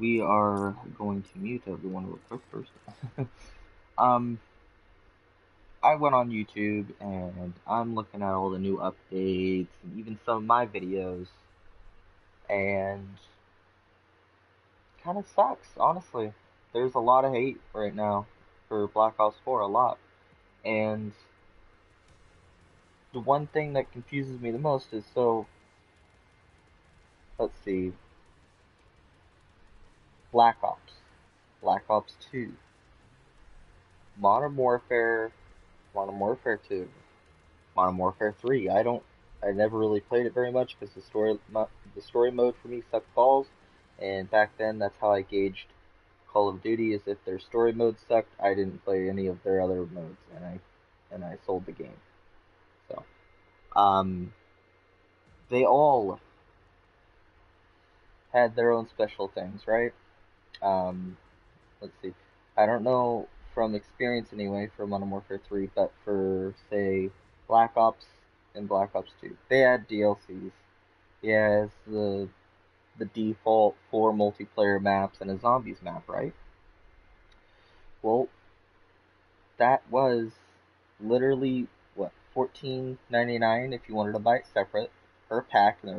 We are going to mute everyone real quick first. um, I went on YouTube and I'm looking at all the new updates and even some of my videos, and kind of sucks, honestly. There's a lot of hate right now for Black Ops 4, a lot. And the one thing that confuses me the most is let's see, Black Ops, Black Ops 2, Modern Warfare, Modern Warfare 2, Modern Warfare 3. I never really played it very much because the story mode for me sucked balls, and back then that's how I gauged Call of Duty, is if their story mode sucked, I didn't play any of their other modes, and I sold the game. So, um, they all had their own special things, right? Um, let's see. I don't know from experience anyway for Modern Warfare 3, but for say Black Ops and Black Ops 2, they had DLCs. Yeah, it's the default 4 multiplayer maps and a zombies map, right? Well, that was literally what, 14.99 if you wanted to buy it separate per pack, and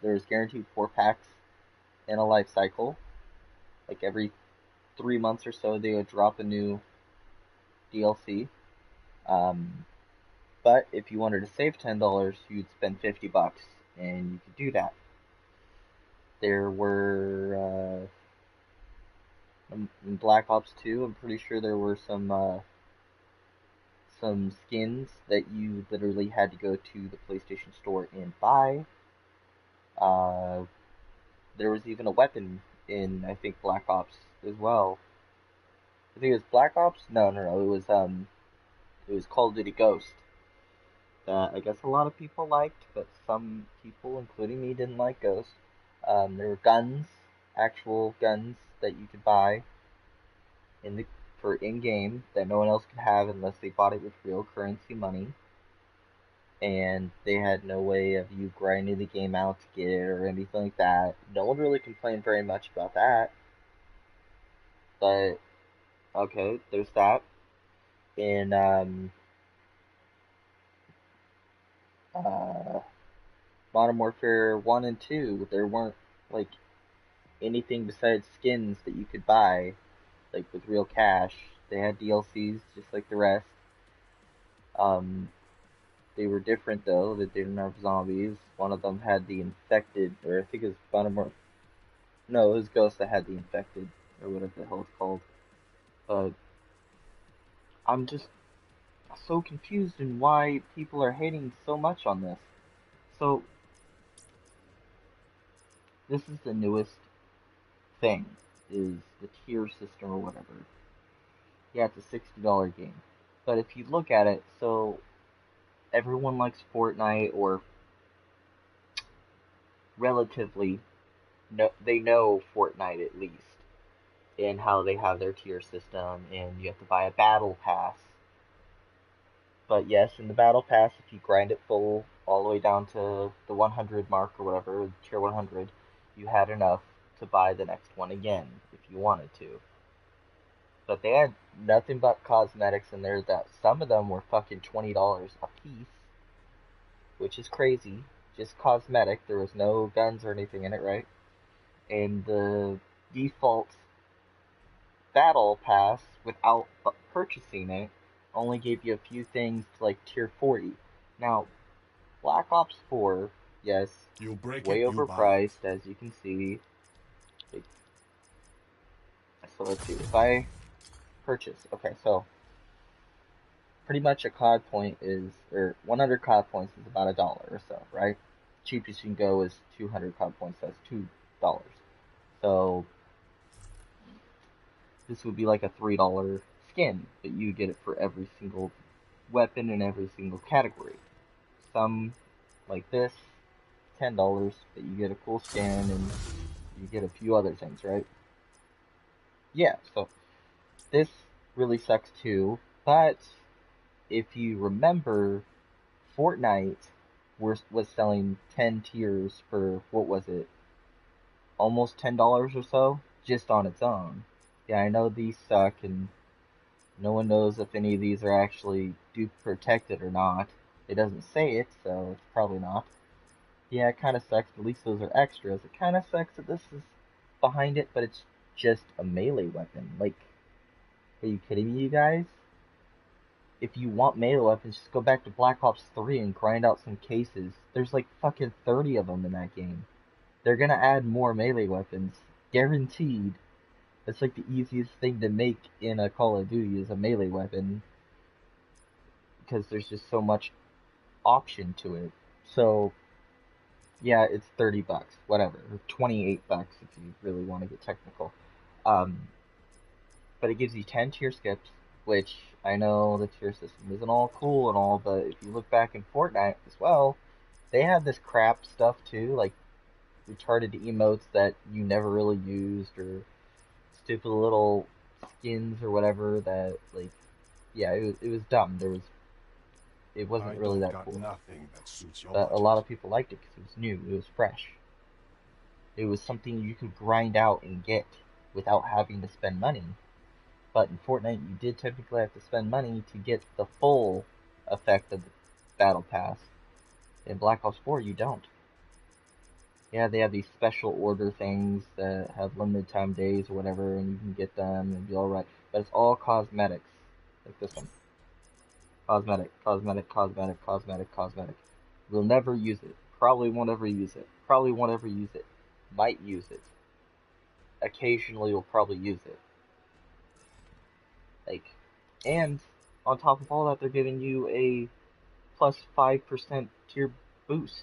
there was guaranteed 4 packs in a life cycle. Like every 3 months or so, they would drop a new DLC. Um, but if you wanted to save $10, you'd spend $50, and you could do that. There were in Black Ops 2, I'm pretty sure there were some skins that you literally had to go to the PlayStation Store and buy. Uh, there was even a weapon in, I think, Black Ops as well. I think it was Black Ops. No, no, no. It was Call of Duty Ghost that I guess a lot of people liked, but some people, including me, didn't like Ghost. There were guns, actual guns that you could buy in the for in game that no one else could have unless they bought it with real currency money. And they had no way of you grinding the game out to get it or anything like that. No one really complained very much about that. But okay, there's that. In uh, Modern Warfare 1 and 2, there weren't like anything besides skins that you could buy, like with real cash. They had DLCs just like the rest. Um, they were different though. They didn't have zombies. One of them had the infected, or I think it was Modern Warfare. No, it was Ghost that had the infected, or whatever the hell it's called. But I'm just so confused in why people are hating so much on this. So this is the newest thing, is the tier system or whatever. Yeah, it's a $60 game. But if you look at it, so everyone likes Fortnite, or relatively, they know Fortnite at least, and how they have their tier system, and you have to buy a battle pass. But yes, in the battle pass, if you grind it full all the way down to the 100 mark or whatever, tier 100, you had enough to buy the next one again if you wanted to. But they had nothing but cosmetics in there that some of them were fucking $20 a piece, which is crazy. Just cosmetic. There was no guns or anything in it, right? And the default battle pass, without purchasing it, only gave you a few things to like tier 40. Now, Black Ops 4, yes, You break way it, you buy it. overpriced, as you can see. So let's see, if I purchase, okay, so pretty much a COD point is, or 100 COD points is about $1 or so, right? Cheapest you can go is 200 COD points, that's $2. So this would be like a $3 skin, but you get it for every single weapon in every single category. Some, like this, $10, but you get a cool skin and you get a few other things, right? Yeah, so this really sucks too, but if you remember, Fortnite was selling 10 tiers for, what was it, almost $10 or so? just on its own. Yeah, I know these suck, and no one knows if any of these are actually do protected or not. It doesn't say it, so it's probably not. Yeah, it kind of sucks. At least those are extras. It kind of sucks that this is behind it, but it's just a melee weapon. Like, are you kidding me, you guys? If you want melee weapons, just go back to Black Ops 3 and grind out some cases. There's like fucking 30 of them in that game. They're gonna add more melee weapons. Guaranteed. It's like the easiest thing to make in a Call of Duty is a melee weapon because there's just so much option to it. So, yeah, it's 30 bucks, whatever. Or 28 bucks if you really want to get technical. Um, but it gives you 10 tier skips, which I know the tier system isn't all cool and all, but if you look back in Fortnite as well, they had this crap stuff too, like retarded emotes that you never really used, or stupid little skins or whatever that, like, yeah, it was dumb. It wasn't I really don't that got cool. nothing that suits your But a lot budget. of people liked it because it was new, it was fresh. It was something you could grind out and get without having to spend money. But in Fortnite, you did technically have to spend money to get the full effect of the Battle Pass. In Black Ops 4, you don't. Yeah, they have these special order things that have limited time days or whatever, and you can get them and be alright. But it's all cosmetics, like this one. Cosmetic, cosmetic, cosmetic, cosmetic, cosmetic. We'll never use it. Probably won't ever use it. Probably won't ever use it. Might use it. Occasionally we'll probably use it. Like, and on top of all that, they're giving you a plus 5% tier boost.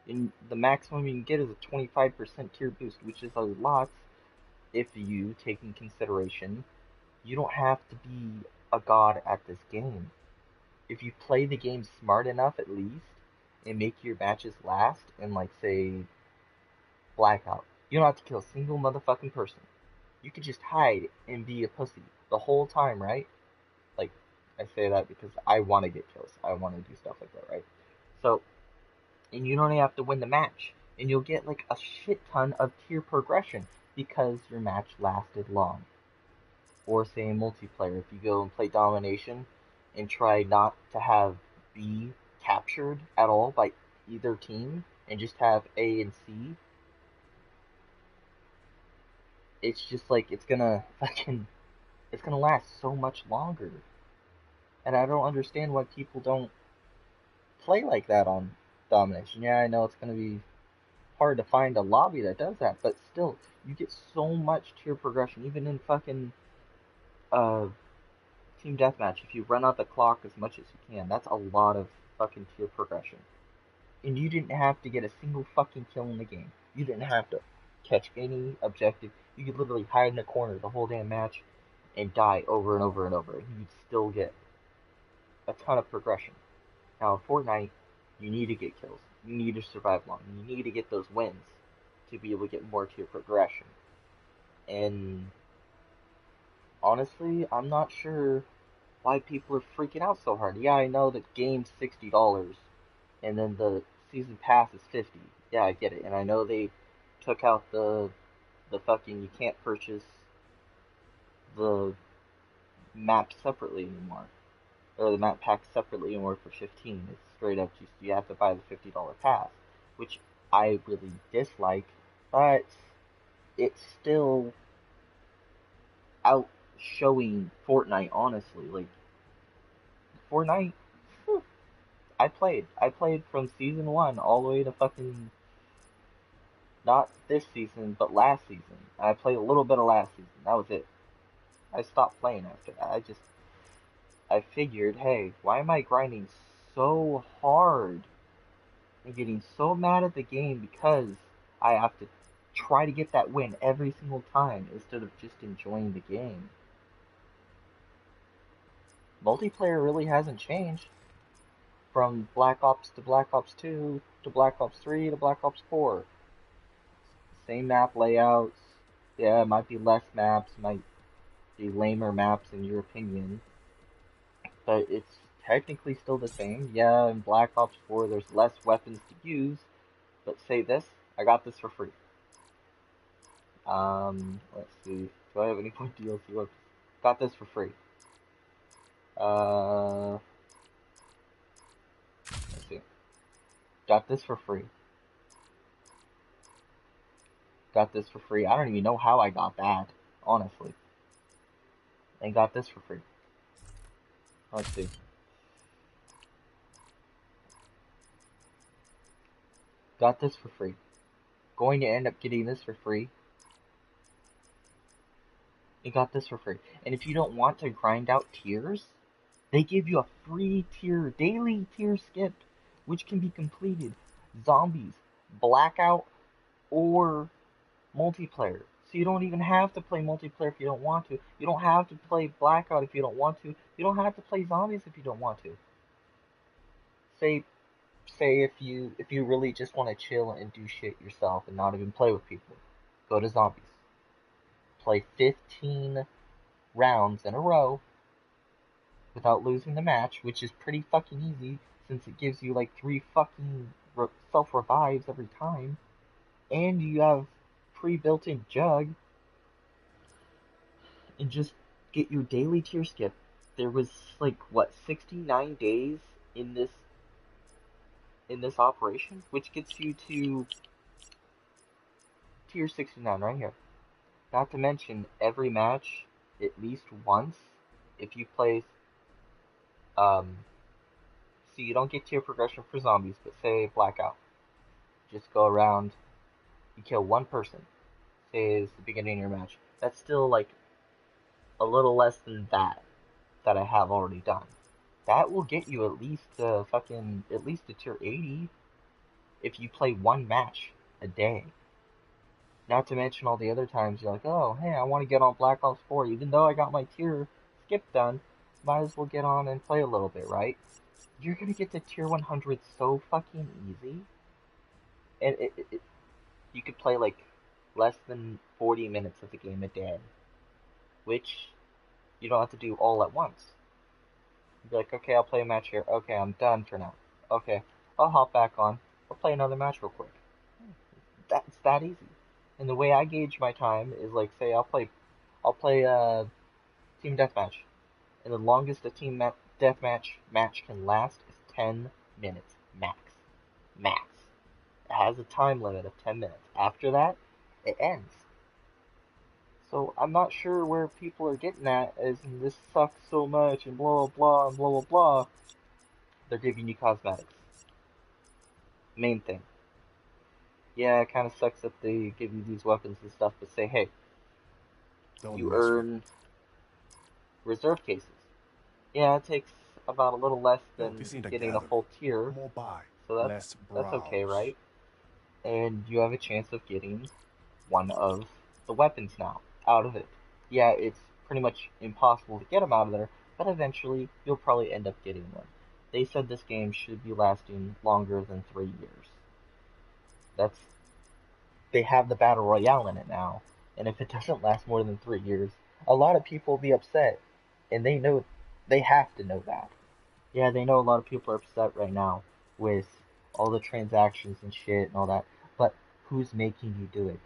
And the maximum you can get is a 25% tier boost, which is a lot if you take in consideration you don't have to be a god at this game. If you play the game smart enough at least and make your matches last in, like, say, Blackout, you don't have to kill a single motherfucking person. You could just hide and be a pussy the whole time, right? Like, I say that because I want to get kills. I want to do stuff like that, right? So, and you don't even have to win the match. And you'll get like a shit ton of tier progression because your match lasted long. Or say in multiplayer, if you go and play Domination and try not to have B captured at all by either team and just have A and C, it's just like it's gonna last so much longer. And I don't understand why people don't play like that on Domination. Yeah, I know it's gonna be hard to find a lobby that does that, but still, you get so much tier progression, even in fucking uh team deathmatch. If you run out the clock as much as you can, that's a lot of fucking tier progression. And you didn't have to get a single fucking kill in the game. You didn't have to catch any objective. You could literally hide in a corner the whole damn match and die over and over and over, and you'd still get a ton of progression. Now, in Fortnite, you need to get kills. You need to survive long. You need to get those wins to be able to get more tier progression. And honestly, I'm not sure why people are freaking out so hard. Yeah, I know that game's $60 and then the season pass is 50. Yeah, I get it. And I know they took out the fucking you can't purchase the map separately anymore. Or the map pack separately anymore for 15. It's straight up just you have to buy the $50 pass, which I really dislike, but it's still out showing Fortnite honestly. Like Fortnite, I played from season one all the way to fucking not this season, but last season. I played a little bit of last season. That was it. I stopped playing after that. I figured, hey, why am I grinding so hard and getting so mad at the game because I have to try to get that win every single time instead of just enjoying the game. Multiplayer really hasn't changed from Black Ops to Black Ops 2 to Black Ops 3 to Black Ops 4. Same map layouts. Yeah, it might be less maps, might be lamer maps in your opinion, but it's technically still the same. Yeah, in Black Ops 4 there's less weapons to use, but say this, I got this for free. Let's see. Do I have any more DLC weapons? Got this for free. Let's see. Got this for free. Got this for free. I don't even know how I got that, honestly. And got this for free. Let's see. Got this for free. Going to end up getting this for free. You got this for free. And if you don't want to grind out tiers, they give you a free tier, daily tier skip, which can be completed. Zombies, Blackout, or multiplayer. So you don't even have to play multiplayer if you don't want to. You don't have to play Blackout if you don't want to. You don't have to play Zombies if you don't want to. Say if you really just want to chill and do shit yourself and not even play with people, go to Zombies. Play 15 rounds in a row without losing the match, which is pretty fucking easy since it gives you like 3 fucking self revives every time, and you have pre-built in jug, and just get your daily tier skip. There was like what 69 days in this operation, which gets you to tier 69 right here. Not to mention every match at least once if you play so you don't get tier progression for zombies, but say Blackout. Just go around, you kill one person, say it's the beginning of your match. That's still like a little less than that I have already done. That will get you at least at least a tier 80 if you play one match a day. Not to mention all the other times you're like, oh hey, I want to get on Black Ops 4, even though I got my tier skip done, might as well get on and play a little bit, right? You're gonna get to tier 100 so fucking easy, and you could play like less than 40 minutes of the game a day, which you don't have to do all at once. You'd be like, okay, I'll play a match here. Okay, I'm done for now. Okay, I'll hop back on. I'll play another match real quick. That's that easy. And the way I gauge my time is like, say, I'll play team deathmatch, and the longest a team deathmatch match can last is 10 minutes max. Max. It has a time limit of 10 minutes. After that, it ends. So I'm not sure where people are getting at as in this sucks so much and blah blah blah and blah blah blah. They're giving you cosmetics. Main thing. Yeah, it kind of sucks that they give you these weapons and stuff, but say, hey, Don't you mess with. earn reserve cases. Yeah, it takes about a little less No, this than ain't a getting a gathering. full tier, More buy, so less that's okay, browse. right? And you have a chance of getting one of the weapons now out of it. Yeah, it's pretty much impossible to get them out of there, but eventually you'll probably end up getting one. They said this game should be lasting longer than 3 years. That's they have the battle royale in it now, and if it doesn't last more than 3 years, a lot of people will be upset, and they have to know that. Yeah, they know a lot of people are upset right now with all the transactions and shit and all that, but who's making you do it?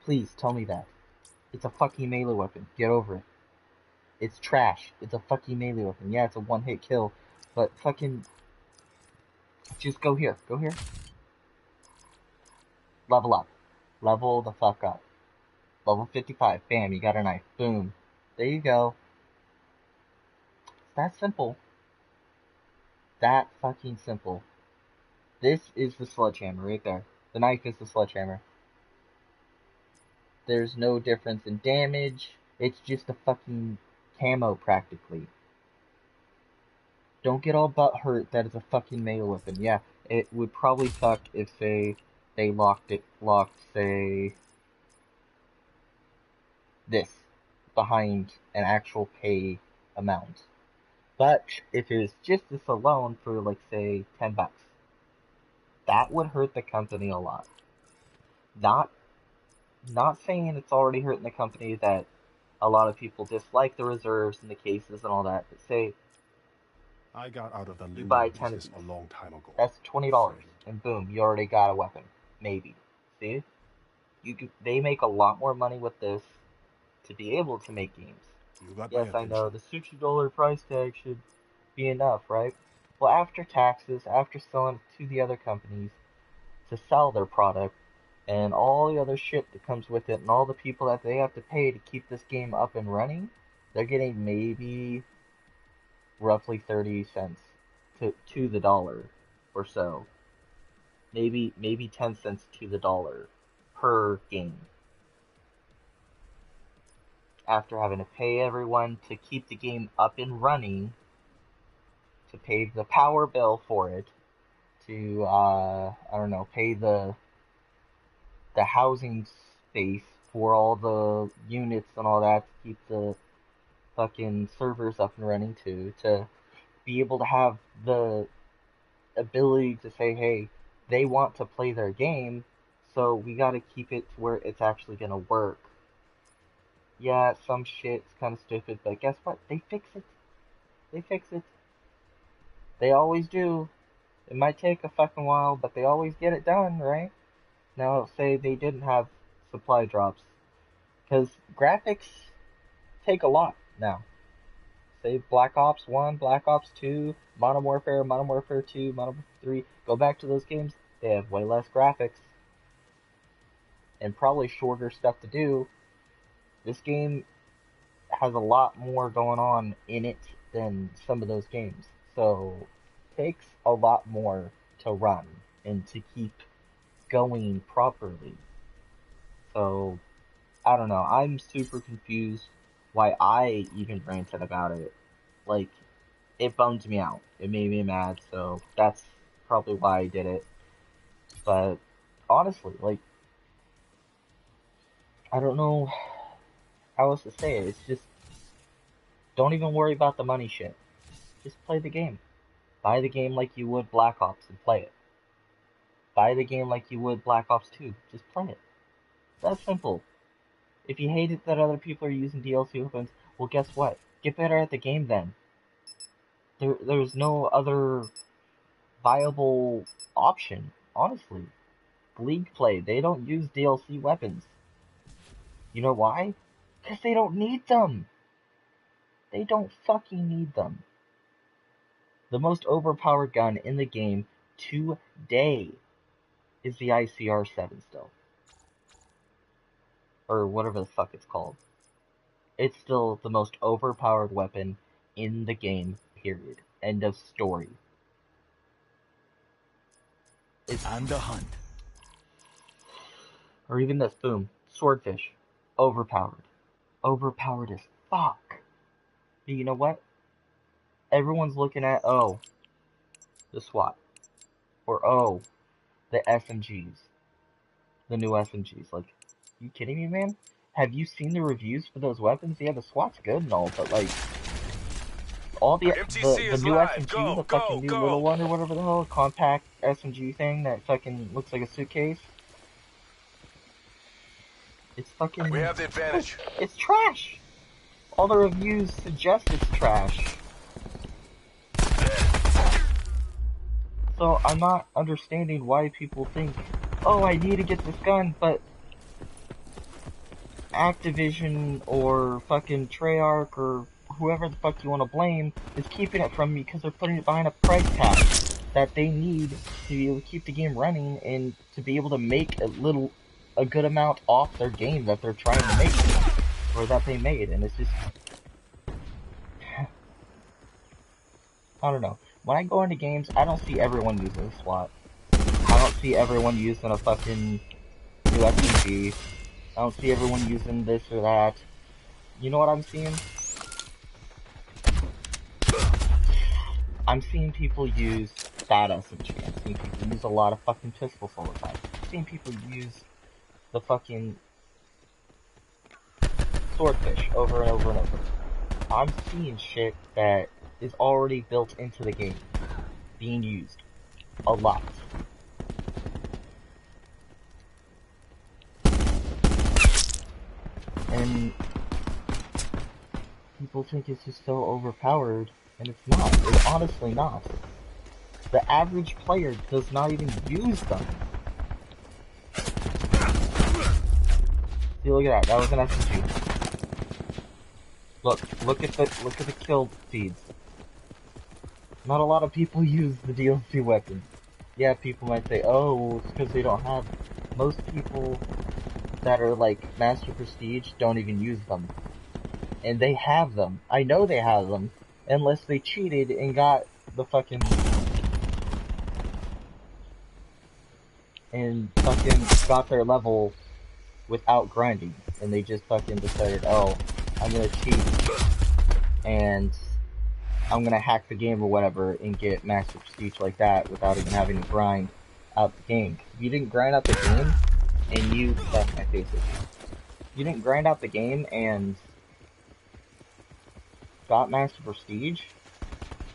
Please tell me that. It's a fucking melee weapon. Get over it. It's trash. It's a fucking melee weapon. Yeah, it's a one-hit kill, but fucking just go here. Go here. Level up. Level the fuck up. Level 55. Bam, you got a knife. Boom. There you go. It's that simple. That fucking simple. This is the sledgehammer right there. The knife is the sledgehammer. There's no difference in damage. It's just a fucking camo practically. Don't get all butt hurt that it's a fucking melee weapon. Yeah, it would probably suck if, say, they locked, say, this behind an actual pay amount. But if it was just this alone for, like, say, $10, that would hurt the company a lot. Not, not saying it's already hurting the company that a lot of people dislike the reserves and the cases and all that, but say I got out of the you limo buy 10 of business a these. long time ago. That's $20, Friend. and boom, you already got a weapon. Maybe. See? they make a lot more money with this to be able to make games. You got my Yes, I know attention. the $60 price tag should be enough, right? Well, after taxes, after selling it to the other companies to sell their product, and all the other shit that comes with it, and all the people that they have to pay to keep this game up and running, they're getting maybe roughly 30 cents to the dollar or so. Maybe 10 cents to the dollar per game. After having to pay everyone to keep the game up and running, to pay the power bill for it, to I don't know, pay the housing space for all the units and all that to keep the fucking servers up and running too, to be able to have the ability to say, hey, they want to play their game, so we gotta keep it to where it's actually gonna work. Yeah, some shit's kind of stupid, but guess what? They fix it. They fix it. They always do. It might take a fucking while, but they always get it done, right? Now, say they didn't have supply drops, because graphics take a lot now. Say Black Ops 1, Black Ops 2, Modern Warfare, Modern Warfare 2, Modern Warfare 3, go back to those games, they have way less graphics, and probably shorter stuff to do. This game has a lot more going on in it than some of those games. So, it takes a lot more to run and to keep going properly. So, I don't know. I'm super confused why I even ranted about it. Like, it bummed me out. It made me mad, so that's probably why I did it. But honestly, like, I don't know how else to say it. It's just, don't even worry about the money shit. Just play the game. Buy the game like you would Black Ops and play it. Buy the game like you would Black Ops 2. Just play it. That's simple. If you hate it that other people are using DLC weapons, well, guess what? Get better at the game then. There's no other viable option, honestly. League play, they don't use DLC weapons. You know why? Because they don't need them. They don't fucking need them. The most overpowered gun in the game today is the ICR-7 still. Or whatever the fuck it's called. It's still the most overpowered weapon in the game, period. End of story. And the hunt. Or even this, boom, swordfish. Overpowered. Overpowered as fuck. But you know what? Everyone's looking at, oh, the SWAT. Or, oh, the SMGs. The new SMGs. Like, you kidding me, man? Have you seen the reviews for those weapons? Yeah, the SWAT's good and all, but like, all the new SMG, the fucking new little one or whatever the hell, compact SMG thing that fucking looks like a suitcase. It's fucking... We have the advantage. It's trash! All the reviews suggest it's trash. So I'm not understanding why people think, oh, I need to get this gun, but Activision or fucking Treyarch or whoever the fuck you want to blame is keeping it from me because they're putting it behind a price tag that they need to be able to keep the game running and to be able to make a good amount off their game that they're trying to make or that they made, and it's just I don't know. When I go into games, I don't see everyone using a SWAT. I don't see everyone using a fucking new SMG. I don't see everyone using this or that. You know what I'm seeing? I'm seeing people use bad SMG. I'm seeing people use a lot of fucking pistols all the time. I'm seeing people use the fucking swordfish over and over and over. I'm seeing shit that is already built into the game being used a lot. And people think it's just so overpowered, and it's not. It's honestly not. The average player does not even use them. See, look at that. That was an SMG. Look at the kill feeds. Not a lot of people use the DLC weapons. Yeah, people might say, oh, well, it's because they don't have. Most people that are like Master Prestige don't even use them. And they have them. I know they have them. Unless they cheated and got the fucking... And fucking got their level without grinding. And they just fucking decided, oh, I'm gonna cheat. And I'm gonna hack the game or whatever and get Master Prestige like that without even having to grind out the game. If you didn't grind out the game, and you... That's my face. You didn't grind out the game and got Master Prestige,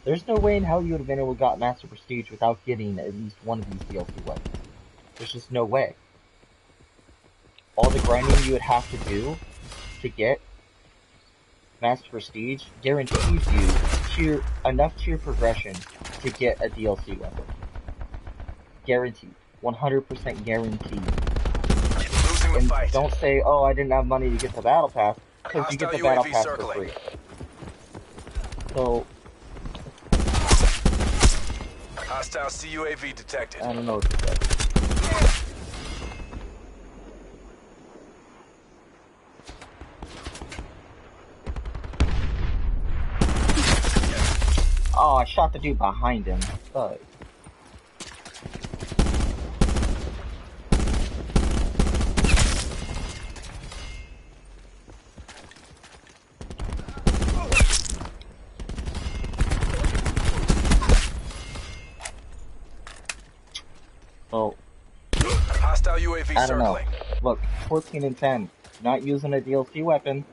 there's no way in hell you would have been able to got Master Prestige without getting at least one of these DLC weapons. There's just no way. All the grinding you would have to do to get Master Prestige guarantees you enough tier progression to get a DLC weapon. Guaranteed. 100% guaranteed. And don't say, oh, I didn't have money to get the Battle Pass, because you get the Battle Pass for free. So... Hostile CUAV detected. I don't know what to say. Oh, I shot the dude behind him. Fuck. Well, hostile UAV I don't know. circling. Look, 14 and 10. Not using a DLC weapon.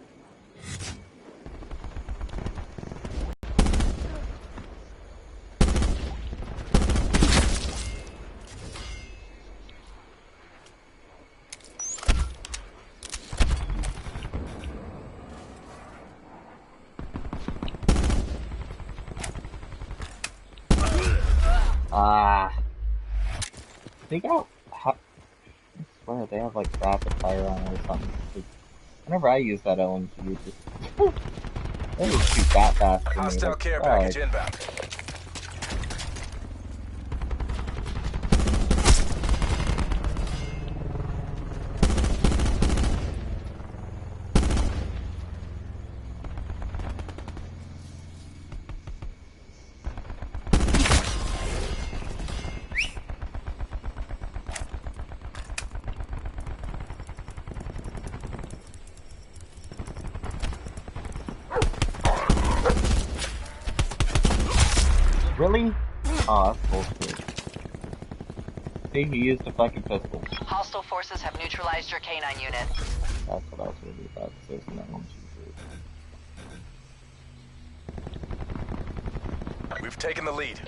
They got, I swear, they have like rapid fire on it or something. Whenever I use that LMG, it just, they just shoot that fast. Hostile care package inbound. Really? Oh, that's bullshit. See, he used a fucking pistol. Hostile forces have neutralized your canine unit. That's what I was really about to say from that one. We've taken the lead.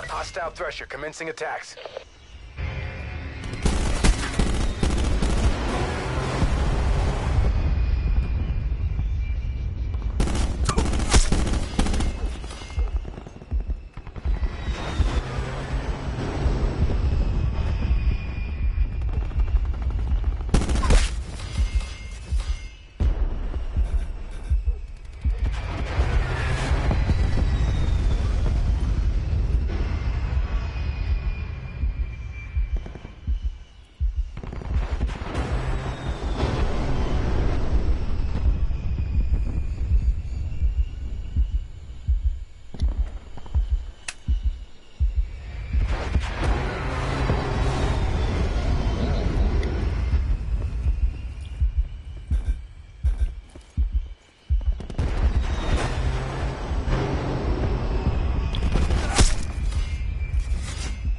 Hostile Thresher commencing attacks.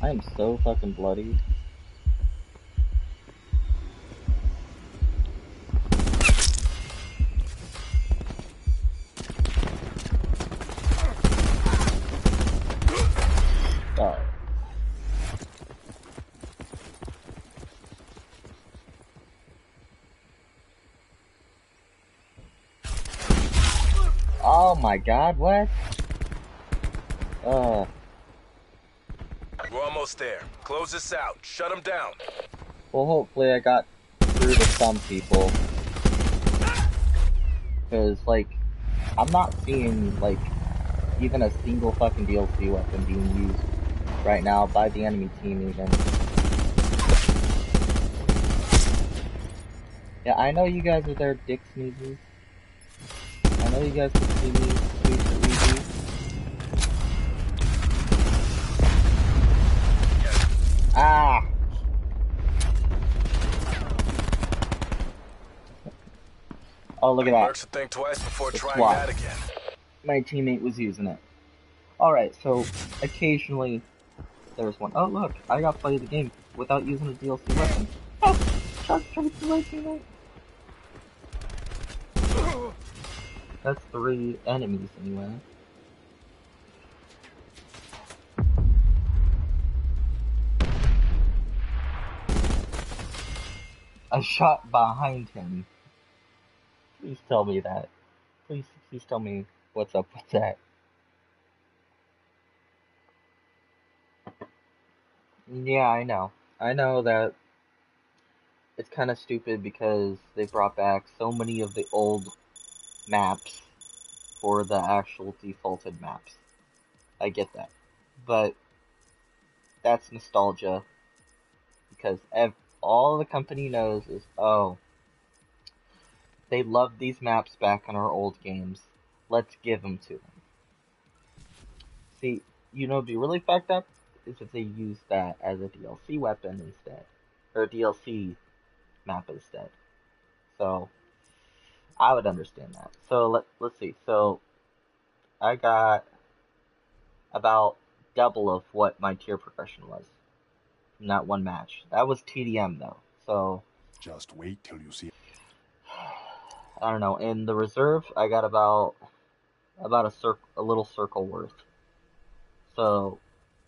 I am so fucking bloody. Oh. Oh my god, what? We're almost there. Close this out. Shut them down. Well, hopefully I got through to some people. Because, like, I'm not seeing, like, even a single fucking DLC weapon being used right now by the enemy team even. Yeah, I know you guys are there, dick sneezes. I know you guys can see me squeeze the easy. Ah! Oh, look at that. Mercs to think twice before It's trying SWAT. that again. My teammate was using it. Alright, so occasionally there's one. Oh, look, I got played the game without using a DLC weapon. Oh, shot straight to my teammate. That's 3 enemies anyway. I shot behind him. Please tell me that. Please tell me what's up with that. Yeah, I know. I know that it's kind of stupid because they brought back so many of the old maps for the actual defaulted maps. I get that. But that's nostalgia. Because all the company knows is, oh, they loved these maps back in our old games. Let's give them to them. See, you know, it'd be really fucked up is if they used that as a DLC weapon instead. Or a DLC map instead. So, I would understand that. So, let's see. So, I got about double of what my tier progression was from that one match. That was TDM though. So, Just wait till you see. I don't know. In the reserve, I got about a little circle worth. So,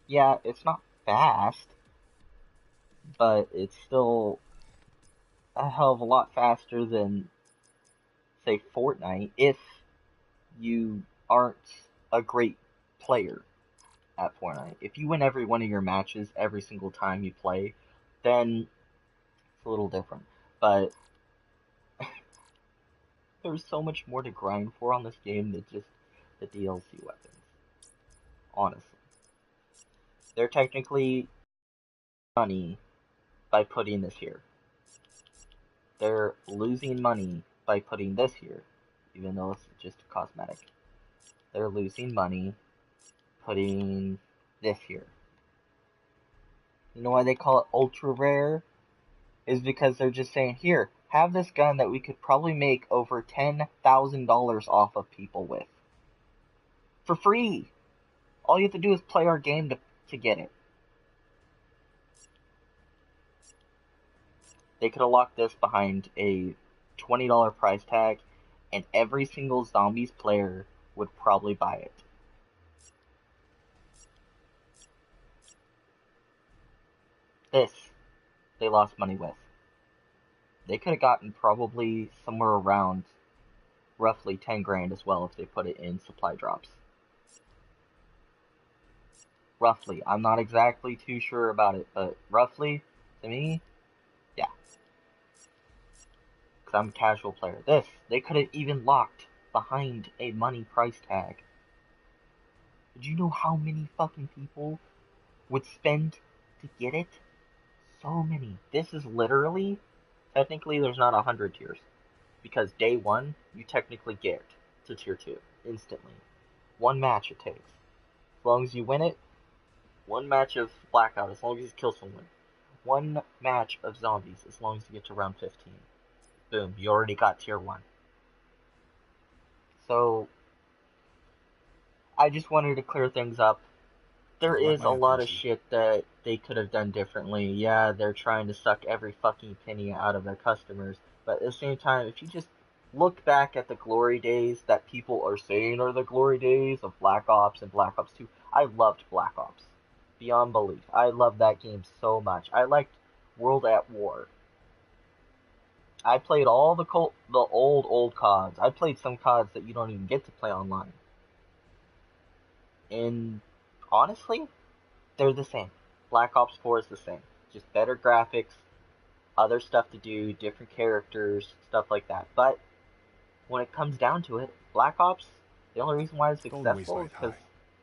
yeah, it's not fast, but it's still a hell of a lot faster than, say, Fortnite if you aren't a great player at Fortnite. If you win every one of your matches every single time you play, then it's a little different. But there's so much more to grind for on this game than just the DLC weapons. Honestly. They're technically money by putting this here. They're losing money by putting this here, even though it's just a cosmetic. They're losing money putting this here. You know why they call it ultra rare? Is because they're just saying, here, have this gun that we could probably make over $10,000 off of people with. For free! All you have to do is play our game to get it. They could have locked this behind a $20 price tag, and every single Zombies player would probably buy it. This, they lost money with. They could have gotten probably somewhere around roughly 10 grand as well if they put it in supply drops. Roughly. I'm not exactly too sure about it, but roughly, to me, yeah. Because I'm a casual player. This, they could have even locked behind a money price tag. Did you know how many fucking people would spend to get it? So many. This is literally, technically there's not 100 tiers. Because day 1, you technically get to tier 2 instantly. One match it takes. As long as you win it, one match of Blackout, as long as you kill someone. One match of Zombies, as long as you get to round 15. Boom, you already got tier 1. So, I just wanted to clear things up. There is a lot of shit that they could have done differently. Yeah, they're trying to suck every fucking penny out of their customers, but at the same time, if you just look back at the glory days that people are saying are the glory days of Black Ops and Black Ops 2, I loved Black Ops. beyond belief. I love that game so much. I liked World at War. I played all the old CODs. I played some CODs that you don't even get to play online. And honestly, they're the same. Black Ops 4 is the same. Just better graphics, other stuff to do, different characters, stuff like that. But when it comes down to it, Black Ops, the only reason why it's Don't waste successful my is because time,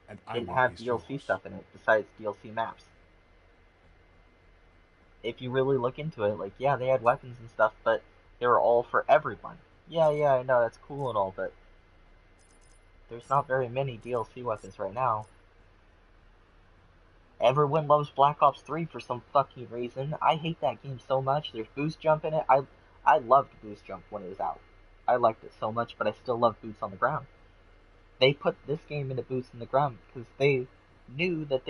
and it I didn't will have waste DLC yours. stuff in it besides DLC maps. If you really look into it, like, yeah, they had weapons and stuff, but they were all for everyone. Yeah, I know, that's cool and all, but there's not very many DLC weapons right now. Everyone loves Black Ops 3 for some fucking reason. I hate that game so much. There's boost jump in it. I loved boost jump when it was out. I liked it so much, but I still love boots on the ground. They put this game into boots on the ground because they knew that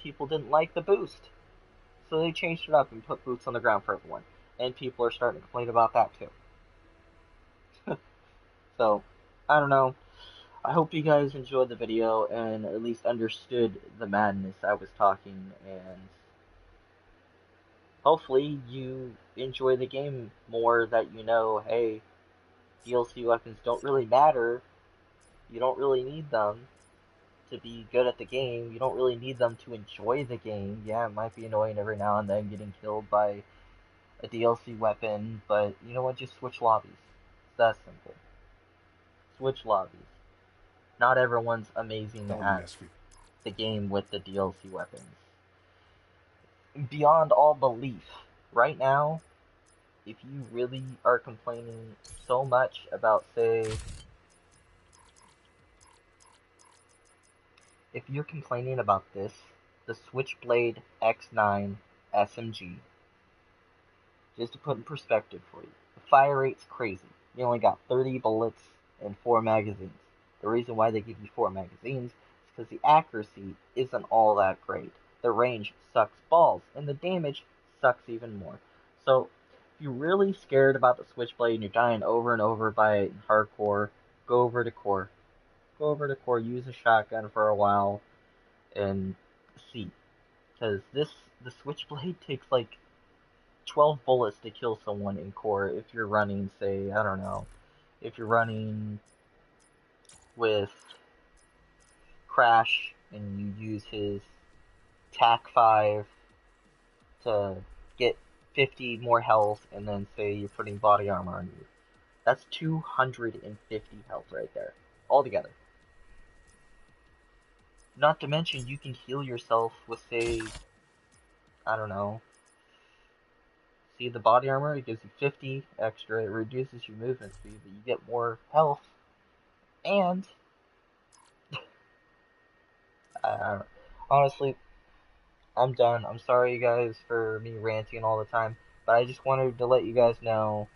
people didn't like the boost. So they changed it up and put boots on the ground for everyone. And people are starting to complain about that too. So, I don't know. I hope you guys enjoyed the video and at least understood the madness I was talking, and hopefully you enjoy the game more, that you know, hey, DLC weapons don't really matter. You don't really need them to be good at the game. You don't really need them to enjoy the game. Yeah, it might be annoying every now and then getting killed by a DLC weapon, but you know what? Just switch lobbies. It's that simple. Switch lobbies. Not everyone's amazing Don't at mess with. the game with the DLC weapons. Beyond all belief, right now, if you really are complaining so much about, say, if you're complaining about this, the Switchblade X9 SMG, just to put in perspective for you, the fire rate's crazy. You only got 30 bullets and 4 magazines. The reason why they give you 4 magazines is because the accuracy isn't all that great. The range sucks balls, and the damage sucks even more. So, if you're really scared about the Switchblade and you're dying over and over by it in hardcore, go over to core. Go over to core, use a shotgun for a while, and see. Because the Switchblade takes like 12 bullets to kill someone in core if you're running, say, I don't know, if you're running with Crash and you use his TAC-5 to get 50 more health, and then say you're putting body armor on you. That's 250 health right there, altogether. Not to mention, you can heal yourself with, say, I don't know, see the body armor, it gives you 50 extra, it reduces your movement speed, but you get more health, and, honestly, I'm done. I'm sorry, you guys, for me ranting all the time, but I just wanted to let you guys know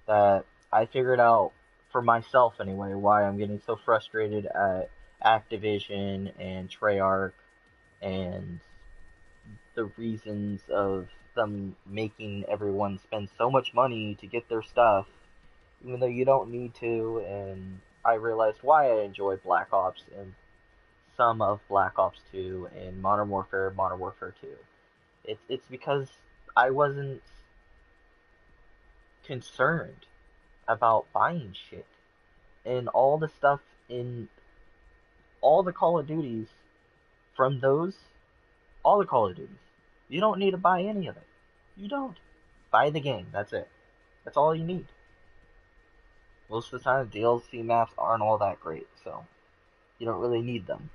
that I figured out, for myself anyway, why I'm getting so frustrated at Activision and Treyarch, and the reasons of them making everyone spend so much money to get their stuff, even though you don't need to, and I realized why I enjoy Black Ops and some of Black Ops 2 and Modern Warfare 2. It's because I wasn't concerned about buying shit. And all the stuff in all the Call of Duties, from those, all the Call of Duties, you don't need to buy any of it. You don't. Buy the game, that's it. That's all you need. Most of the time, DLC maps aren't all that great, so you don't really need them.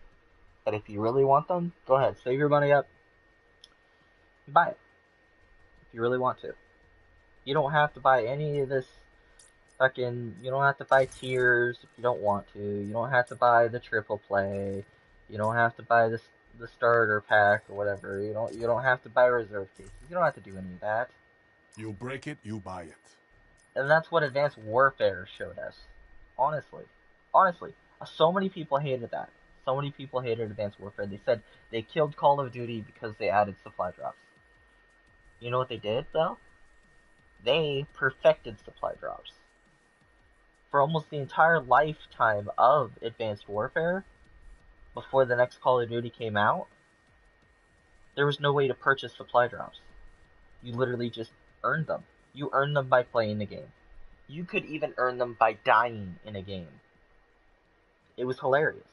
But if you really want them, go ahead, save your money up, buy it. If you really want to. You don't have to buy any of this you don't have to buy tiers if you don't want to. You don't have to buy the triple play. You don't have to buy the starter pack or whatever. You don't have to buy reserve cases. You don't have to do any of that. You break it, you buy it. And that's what Advanced Warfare showed us. Honestly. So many people hated that. So many people hated Advanced Warfare. They said they killed Call of Duty because they added supply drops. You know what they did, though? They perfected supply drops. For almost the entire lifetime of Advanced Warfare, before the next Call of Duty came out, there was no way to purchase supply drops. You literally just earned them. You earned them by playing the game. You could even earn them by dying in a game. It was hilarious.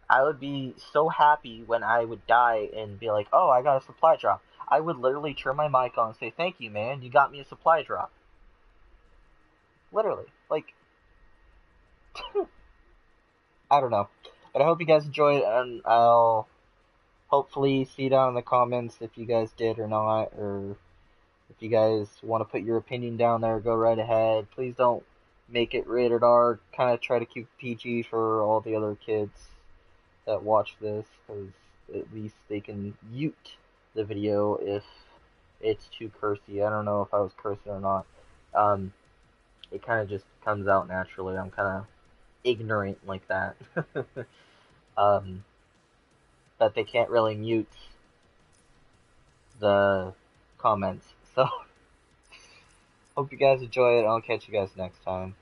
I would be so happy when I would die and be like, oh, I got a supply drop. I would literally turn my mic on and say, thank you, man, you got me a supply drop. Literally. Like, I don't know. But I hope you guys enjoyed, and I'll hopefully see down in the comments if you guys did or not, or if you guys want to put your opinion down there, go right ahead. Please don't make it rated R. Kind of try to keep PG for all the other kids that watch this, because at least they can mute the video if it's too cursy. I don't know if I was cursing or not. It kind of just comes out naturally. I'm kind of ignorant like that. But they can't really mute the comments. So, hope you guys enjoy it. I'll catch you guys next time.